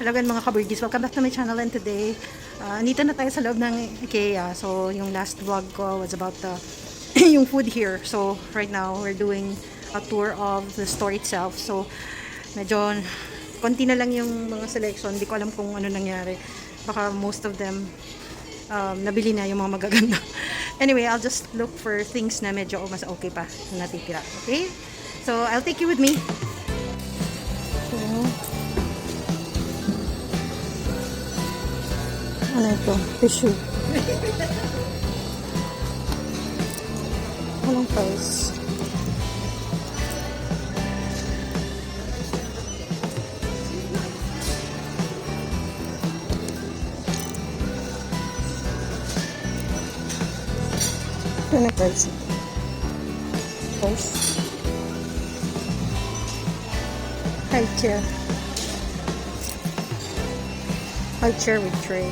Hello again mga ka-Burgis, welcome back to my channel, and today andito na tayo sa loob ng IKEA. So yung last vlog ko was about the yung food here. So right now we're doing a tour of the store itself. So medyo konti na lang yung mga selection, hindi ko alam kung ano nangyari. Baka most of them nabili na yung mga magaganda. Anyway, I'll just look for things na medyo mas okay pa na natitira. Okay? So I'll take you with me. So, ano ito? Tissue. Walang price. Ito na price. Price. High chair. High chair with tray.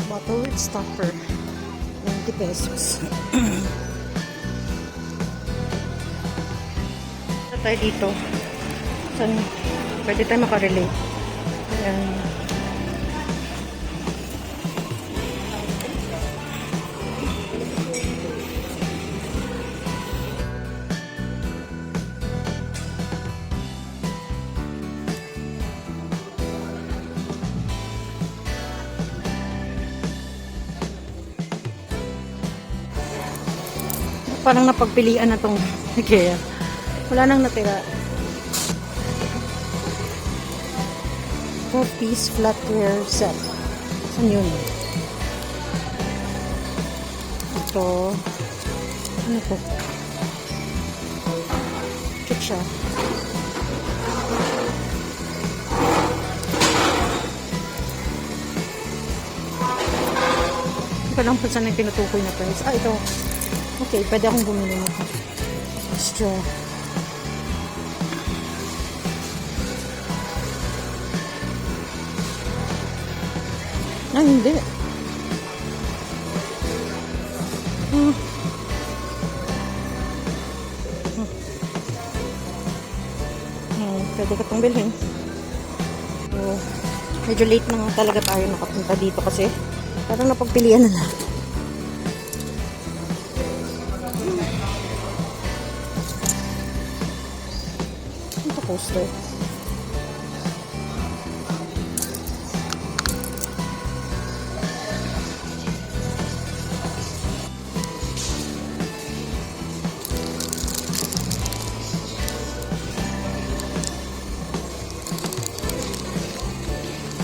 Bottle with stopper, 90 pesos. Tayo dito. Saan pwede tayo makarelate. Ayan. Parang napagpilian na tong IKEA. Wala nang natira. 4-piece flatware set. Saan yun? Ito. Ano to? Check siya. Hindi ko lang kung saan yung tinutukoy na price. Ah, ito. Okay, pwede akong bumili nito. Straw. Ah, hindi. Pwede ka itong bilhin. So, medyo late na nga talaga tayo nakapunta dito kasi parang napagpilian na lang. Poster.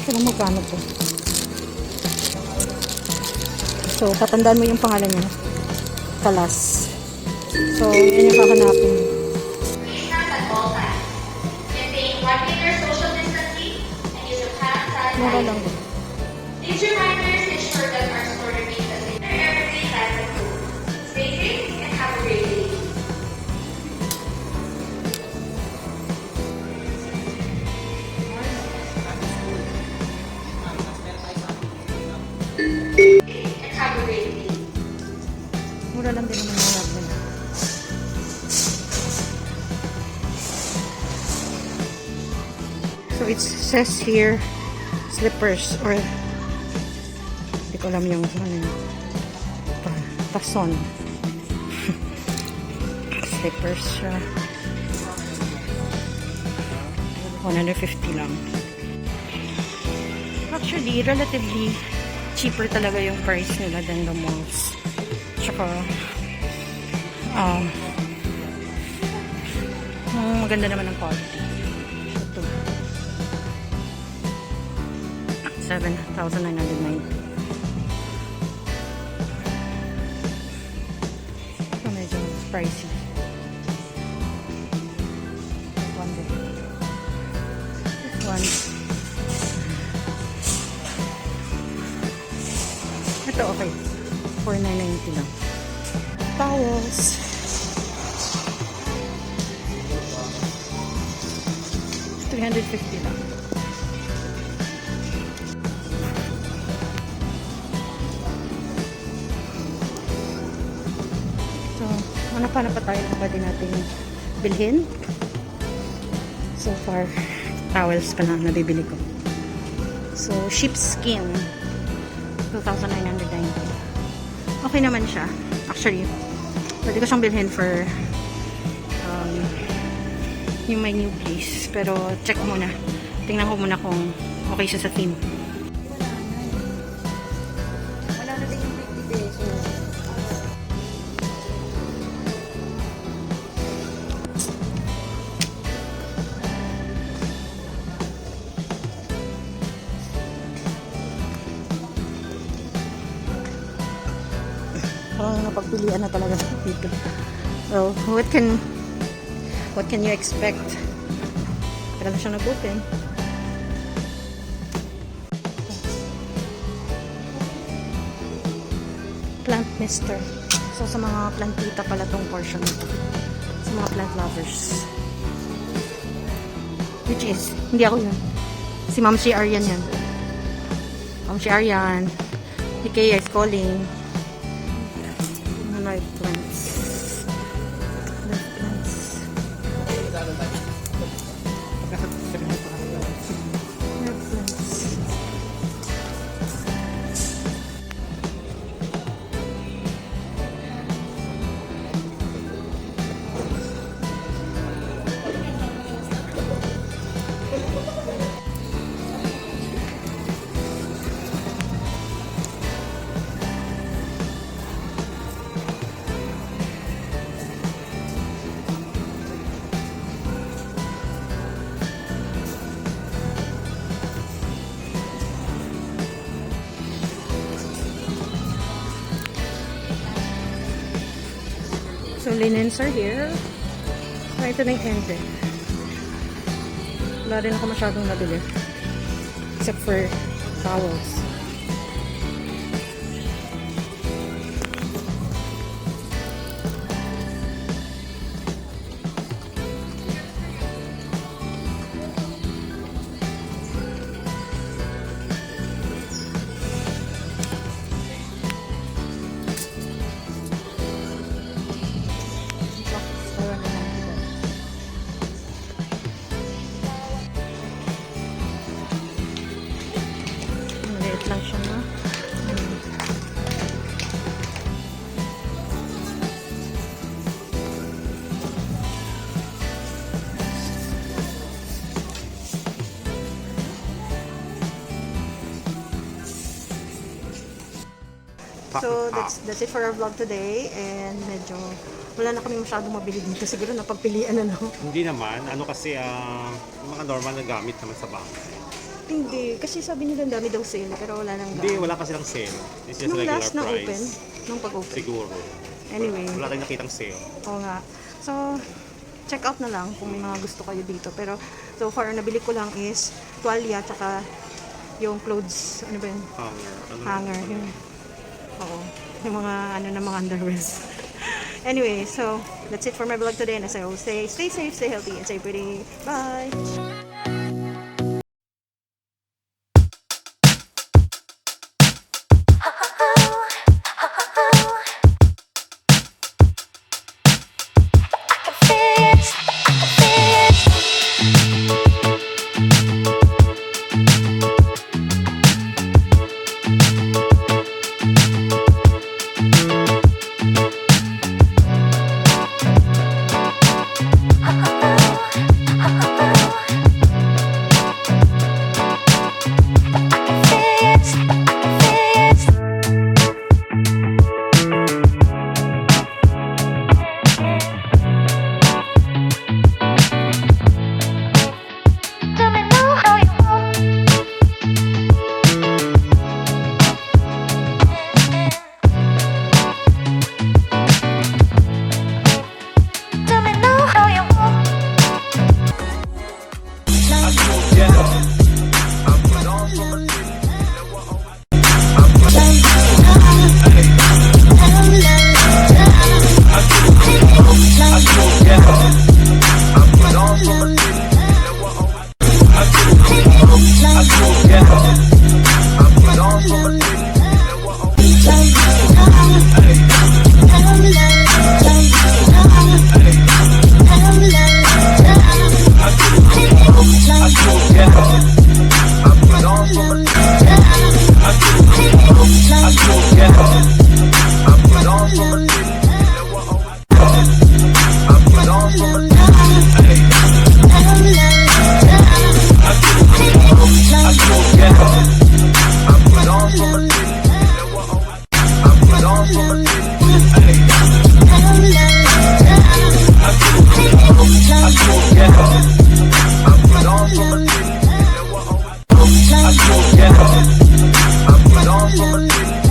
Kaya magkano to? So, tatandaan mo yung pangalan niya. Kalas. So, yan yung kahanapin. Mura lang din. These reminders ensure that our store remains as a everyday life at home. Stay safe and have a great day. And have a great day. Mura lang din naman yung nila. So it says here slippers or hindi ko alam yung ano, pason. Slippers siya. 150 lang. Actually, relatively cheaper talaga yung price nila than the malls. Tsaka maganda naman ang quality. Ito. 7,990. So medyo pricey. 100. lang. Towels. $350 lang. So, ano pa tayo na pwede natin bilhin? So far, towels pa lang nabibili ko. So, sheepskin. 2,990. Okay naman siya. Actually, pwede ko siyang bilhin for yung my new place. Pero, check muna. Tingnan ko muna kung okay siya sa theme. Wala na din yung 50 pesos. Parang napagpilian na talaga dito. So, what can you expect? Pero na siya nag-open. Plant mister. So, sa mga plantita pala tong portion nito. Sa mga plant lovers. Which is, hindi ako yun. Si Ma'am si Aryan yan. Ma'am si Aryan. IKEA is calling. Live plants. Live plants. Live plants. So, linens are here. Ito na yung end eh. Wala rin ako masyadong nabili. Except for towels. Maliit lang siya na. So that's it for our vlog today, and medyo wala na kami masyadong mabili dito. Siguro napagpilian na, no? Hindi naman. Ano kasi, yung mga normal na gamit naman sa bahay. Hindi, kasi sabi nila ang dami daw sale, pero wala nang Hindi, wala kasi lang sale. It's just Nung regular last na price. open, nung pag-open. Siguro. Anyway. Wala tayong nakitang sale. Oo nga. So, check out na lang kung may mga gusto kayo dito. Pero, so far, nabili ko lang is tuwalya, tsaka yung clothes, ano ba yun? Hanger. Hanger. Yung, oo. Yung mga, ano na mga underwears. Anyway, so, that's it for my vlog today. And as I always say, stay safe, stay healthy, and stay pretty. Bye! I'm not